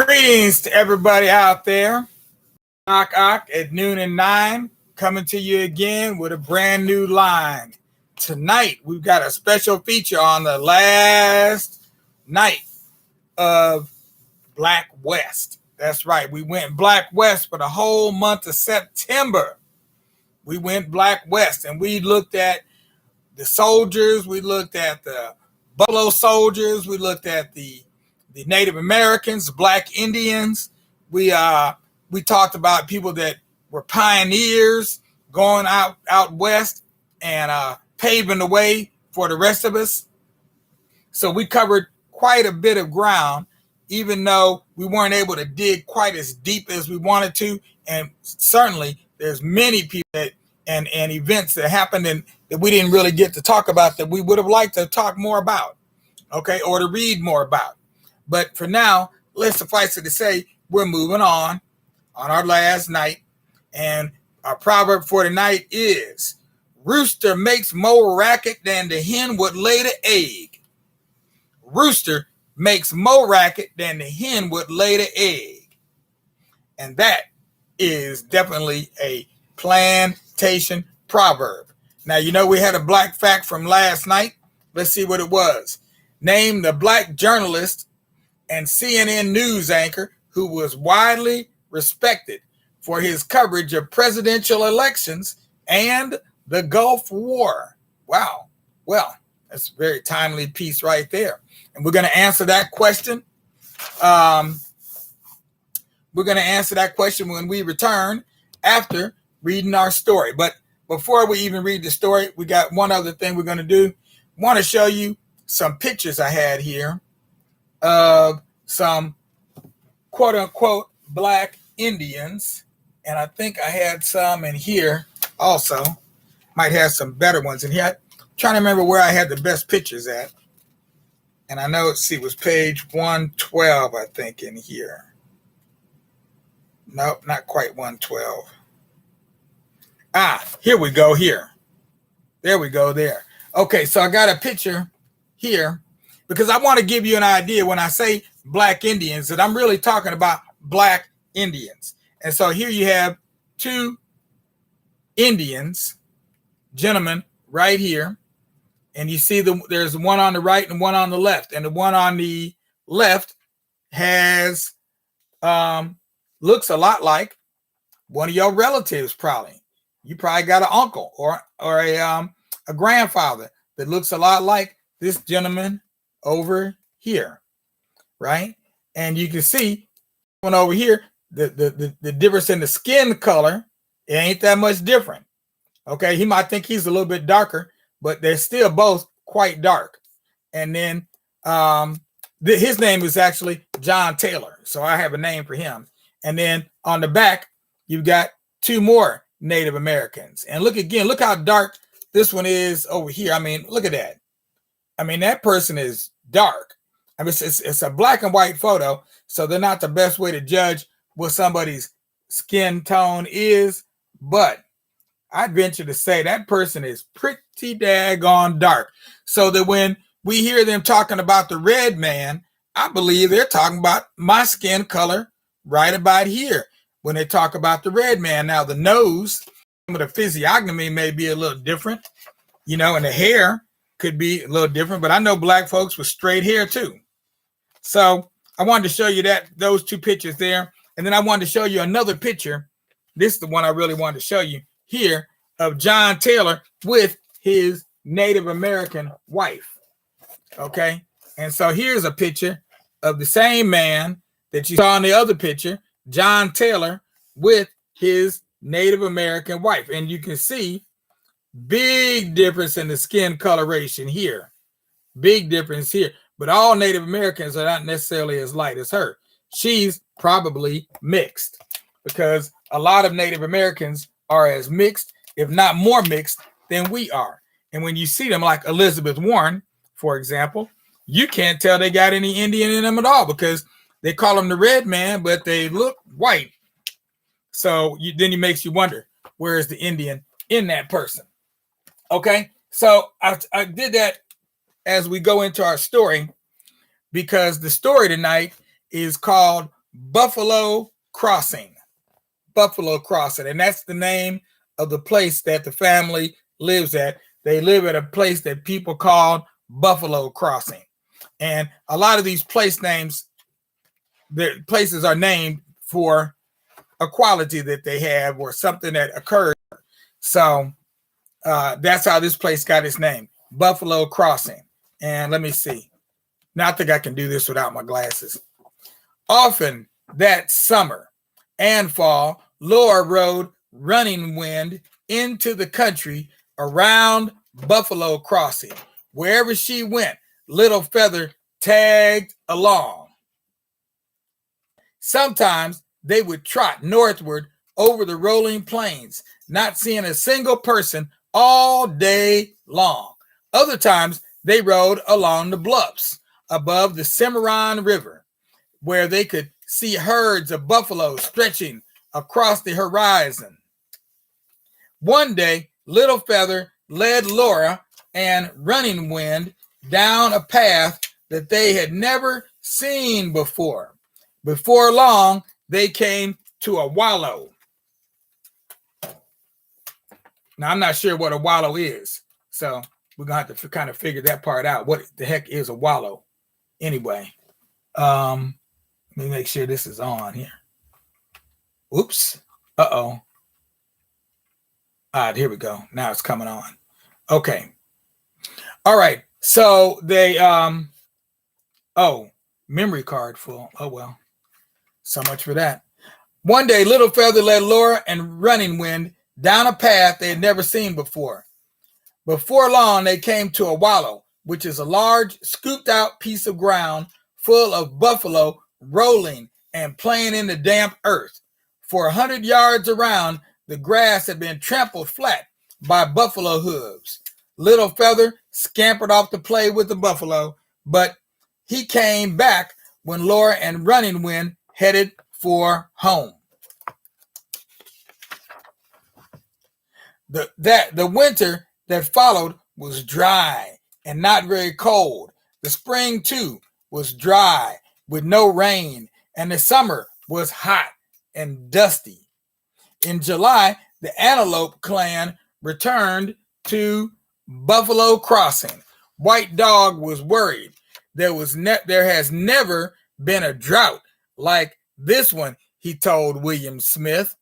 Greetings to everybody out there. Knock at noon and 9, coming to you again with a brand new line. Tonight, we've got a special feature on the last night of Black West. That's right. We went Black West for the whole month of September. We went Black West and we looked at the soldiers. We looked at the Buffalo Soldiers. We looked at the Native Americans, Black Indians. We talked about people that were pioneers going out west and paving the way for the rest of us. So we covered quite a bit of ground, even though we weren't able to dig quite as deep as we wanted to. And certainly there's many people and events that happened and that we didn't really get to talk about that we would have liked to talk more about, okay, or to read more about. But for now, let's suffice it to say, we're moving on our last night. And our proverb for tonight is, rooster makes more racket than the hen would lay the egg. Rooster makes more racket than the hen would lay the egg. And that is definitely a plantation proverb. Now, you know, we had a black fact from last night. Let's see what it was. Name the black journalist and CNN news anchor who was widely respected for his coverage of presidential elections and the Gulf War. Wow. Well, that's a very timely piece right there. And we're going to answer that question. We're going to answer that question when we return after reading our story. But before we even read the story, we got one other thing we're going to do. I want to show you some pictures I had here of some quote unquote Black Indians. And I think I had some in here also. Might have some better ones in here. I'm trying to remember where I had the best pictures at. And I know, it was page 112, I think, in here. Nope, not quite 112. Here we go here. There we go there. Okay, so I got a picture here because I want to give you an idea when I say Black Indians that I'm really talking about Black Indians. And so here you have two Indians, gentlemen, right here. And you see there's one on the right and one on the left. And the one on the left has looks a lot like one of your relatives probably. You probably got an uncle or a grandfather that looks a lot like this gentleman over here, right? And you can see one over here, the difference in the skin color, it ain't that much different. Okay, he might think he's a little bit darker, but they're still both quite dark. And then his name is actually John Taylor, so I have a name for him. And then on the back, you've got two more Native Americans. And look again, look how dark this one is over here. I mean, look at that. I mean, that person is dark. I mean, it's a black and white photo, so they're not the best way to judge what somebody's skin tone is. But I'd venture to say that person is pretty daggone dark. So that when we hear them talking about the red man, I believe they're talking about my skin color right about here when they talk about the red man. Now, the nose, some of the physiognomy may be a little different, you know, and the hair could be a little different, but I know black folks with straight hair too. So I wanted to show you those two pictures there. And then I wanted to show you another picture. This is the one I really wanted to show you here of John Taylor with his Native American wife. Okay. And so here's a picture of the same man that you saw in the other picture, John Taylor with his Native American wife. And you can see big difference in the skin coloration here. Big difference here. But all Native Americans are not necessarily as light as her. She's probably mixed because a lot of Native Americans are as mixed, if not more mixed, than we are. And when you see them like Elizabeth Warren, for example, you can't tell they got any Indian in them at all because they call them the red man, but they look white. So then it makes you wonder, where is the Indian in that person? Okay, so I did that as we go into our story because the story tonight is called Buffalo Crossing. Buffalo Crossing. And that's the name of the place that the family lives at. They live at a place that people call Buffalo Crossing. And a lot of these place names, the places are named for a quality that they have or something that occurred. So that's how this place got its name, Buffalo Crossing. And let me see. Now I think I can do this without my glasses. Often that summer and fall, Laura rode Running Wind into the country around Buffalo Crossing. Wherever she went, Little Feather tagged along. Sometimes they would trot northward over the rolling plains, not seeing a single person all day long. Other times they rode along the bluffs above the Cimarron River, where they could see herds of buffalo stretching across the horizon. One day, Little Feather led Laura and Running Wind down a path that they had never seen before. Before long, they came to a wallow. Now, I'm not sure what a wallow is, so we're going to have to kind of figure that part out. What the heck is a wallow? Anyway, let me make sure this is on here. Oops. Uh-oh. All right, here we go. Now it's coming on. Okay. All right. So they, memory card full. Oh, well. So much for that. One day, Little Feather led Laura and Running Wind down a path they had never seen before. Before long, they came to a wallow, which is a large, scooped-out piece of ground full of buffalo rolling and playing in the damp earth. For 100 yards around, the grass had been trampled flat by buffalo hooves. Little Feather scampered off to play with the buffalo, but he came back when Laura and Running Wind headed for home. The winter that followed was dry and not very cold. The spring, too, was dry with no rain, and the summer was hot and dusty. In July, the Antelope clan returned to Buffalo Crossing. White Dog was worried. There has never been a drought like this one, he told William Smith.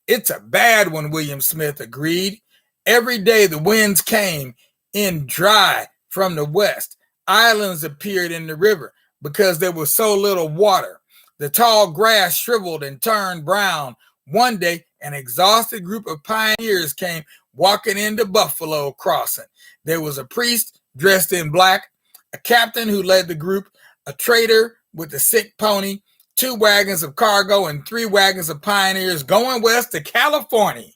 It's a bad one, William Smith agreed. Every day the winds came in dry from the west. Islands appeared in the river because there was so little water. The tall grass shriveled and turned brown. One day, an exhausted group of pioneers came walking into Buffalo Crossing. There was a priest dressed in black, a captain who led the group, a trader with a sick pony, 2 wagons of cargo, and 3 wagons of pioneers going west to California.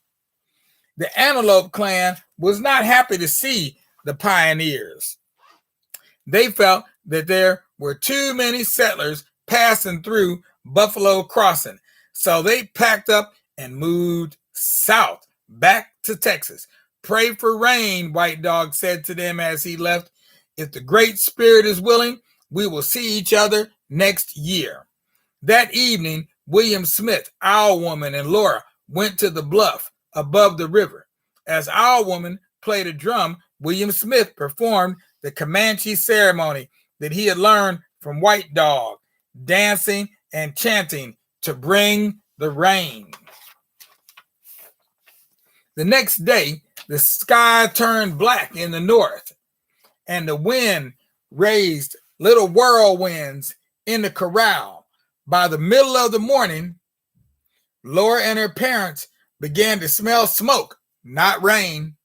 The Antelope clan was not happy to see the pioneers. They felt that there were too many settlers passing through Buffalo Crossing, so they packed up and moved south, back to Texas. Pray for rain, White Dog said to them as he left. If the Great Spirit is willing, we will see each other next year. That evening, William Smith, Owl Woman, and Laura went to the bluff above the river. As Owl Woman played a drum, William Smith performed the Comanche ceremony that he had learned from White Dog, dancing and chanting to bring the rain. The next day, the sky turned black in the north, and the wind raised little whirlwinds in the corral. By the middle of the morning, Laura and her parents began to smell smoke, not rain.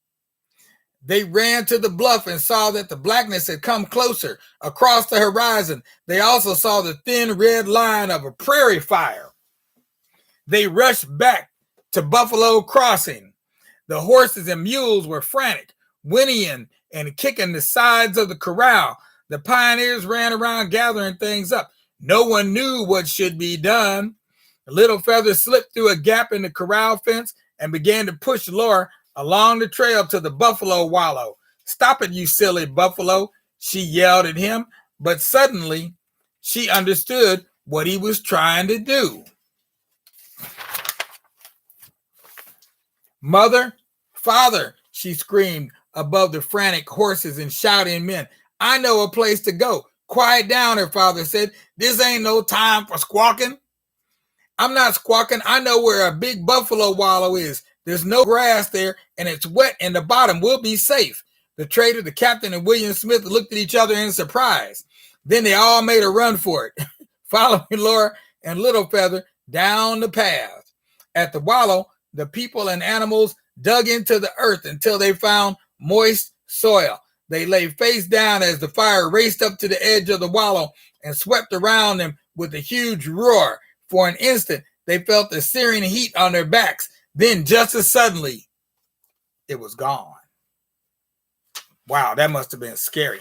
They ran to the bluff and saw that the blackness had come closer across the horizon. They also saw the thin red line of a prairie fire. They rushed back to Buffalo Crossing. The horses and mules were frantic, whinnying and kicking the sides of the corral. The pioneers ran around gathering things up. No one knew what should be done. Little Feather slipped through a gap in the corral fence and began to push Laura along the trail to the buffalo wallow. Stop it, you silly buffalo, she yelled at him. But suddenly she understood what he was trying to do. Mother, father, she screamed above the frantic horses and shouting men. I know a place to go. Quiet down, her father said. This ain't no time for squawking. I'm not squawking. I know where a big buffalo wallow is. There's no grass there, and it's wet in the bottom. We'll be safe. The trader, the captain, and William Smith looked at each other in surprise. Then they all made a run for it, following Laura and Little Feather down the path. At the wallow, the people and animals dug into the earth until they found moist soil. They lay face down as the fire raced up to the edge of the wallow and swept around them with a huge roar. For an instant, they felt the searing heat on their backs. Then, just as suddenly, it was gone. Wow, that must have been scary.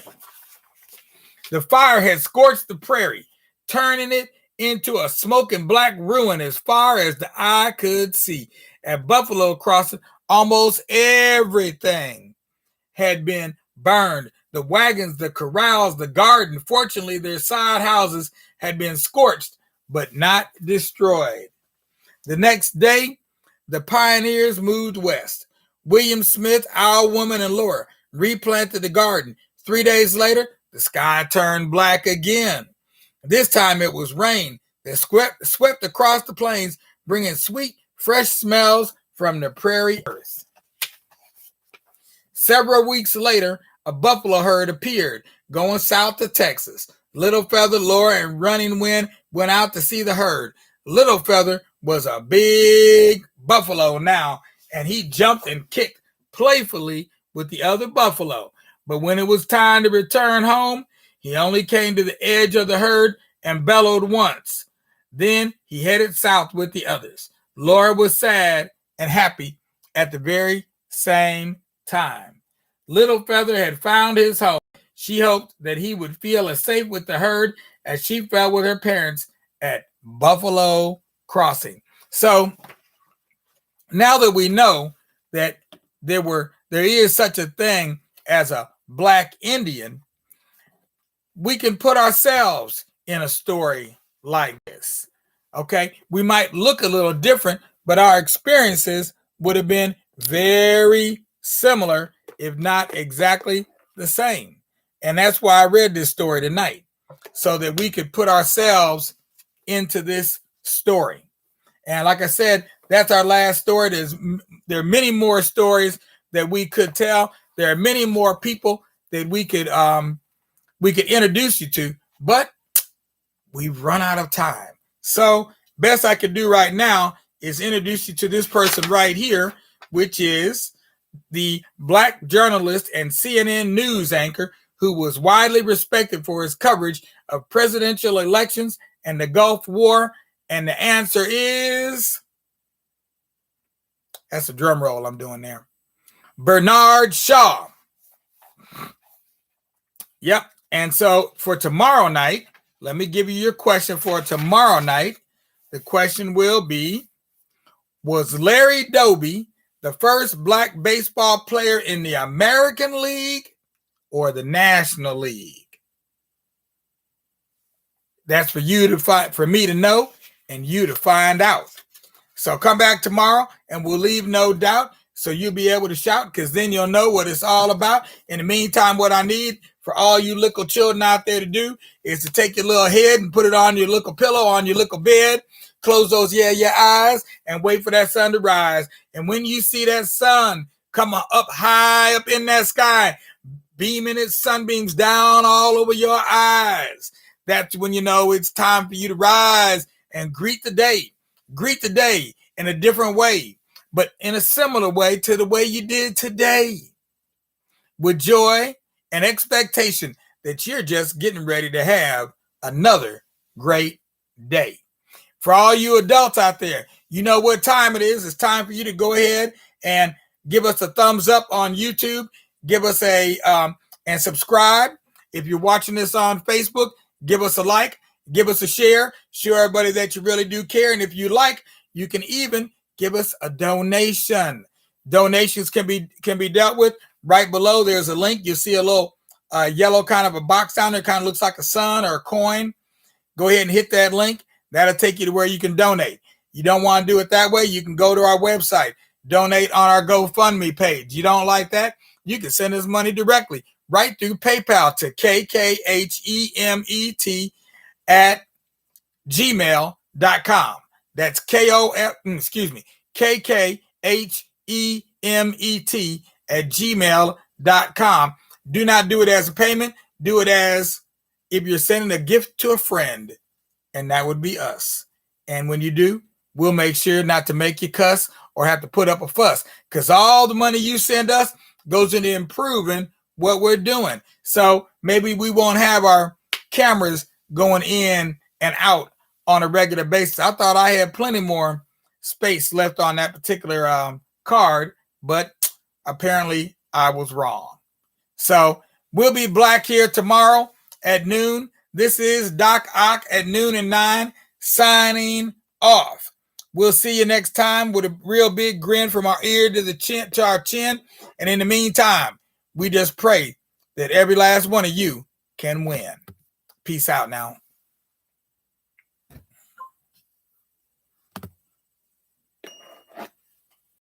The fire had scorched the prairie, turning it into a smoking black ruin as far as the eye could see. At Buffalo Crossing, almost everything had been burned. The wagons, the corrals, the garden. Fortunately, their side houses had been scorched, but not destroyed. The next day, the pioneers moved west. William Smith, our woman, and Laura replanted the garden. 3 days later, the sky turned black again. This time it was rain that swept across the plains, bringing sweet, fresh smells from the prairie earth. Several weeks later, a buffalo herd appeared, going south to Texas. Little Feather, Laura, and Running Wind went out to see the herd. Little Feather was a big buffalo now, and he jumped and kicked playfully with the other buffalo. But when it was time to return home, he only came to the edge of the herd and bellowed once. Then he headed south with the others. Laura was sad and happy at the very same time. Little Feather had found his home. She hoped that he would feel as safe with the herd as she felt with her parents at Buffalo Crossing. So now that we know that there is such a thing as a Black Indian, we can put ourselves in a story like this. Okay, we might look a little different, but our experiences would have been very similar, if not exactly the same. And that's why I read this story tonight, so that we could put ourselves into this story. And like I said, that's our last story. There are many more stories that we could tell. There are many more people that we could introduce you to, but we've run out of time. So best I could do right now is introduce you to this person right here, which is the Black journalist and CNN news anchor who was widely respected for his coverage of presidential elections and the Gulf War. And the answer is, that's a drum roll I'm doing there, Bernard Shaw. Yep. And so for tomorrow night, let me give you your question for tomorrow night. The question will be, was Larry Doby the first Black baseball player in the American League or the National League? That's for you to find, for me to know, and you to find out. So come back tomorrow and we'll leave no doubt, so you'll be able to shout, because then you'll know what it's all about. In the meantime, what I need for all you little children out there to do is to take your little head and put it on your little pillow, on your little bed, close those your eyes, and wait for that sun to rise. And when you see that sun come up high up in that sky, beaming its sunbeams down all over your eyes, that's when you know it's time for you to rise and greet the day. Greet the day in a different way, but in a similar way to the way you did today, with joy and expectation that you're just getting ready to have another great day. For all you adults out there, you know what time it is. It's time for you to go ahead and give us a thumbs up on YouTube. Give us and subscribe. If you're watching this on Facebook, give us a like, give us a share, show everybody that you really do care. And if you like, you can even give us a donation. Donations can be dealt with right below. There's a link. You'll see a little yellow kind of a box down there, kind of looks like a sun or a coin. go ahead and hit that link. That'll take you to where you can donate. You don't want to do it that way, you can go to our website, donate on our GoFundMe page. You don't like that, you can send us money directly right through PayPal to KKHEMET at gmail.com. That's KKHEMET at gmail.com. Do not do it as a payment. Do it as if you're sending a gift to a friend, and that would be us. And when you do, we'll make sure not to make you cuss or have to put up a fuss, because all the money you send us goes into improving what we're doing. So maybe we won't have our cameras going in and out on a regular basis. I thought I had plenty more space left on that particular card, but apparently I was wrong. So we'll be back here tomorrow at noon. This is Doc Ock at noon and 9 signing off. We'll see you next time with a real big grin from our ear to the chin, to our chin. And in the meantime, we just pray that every last one of you can win. Peace out now.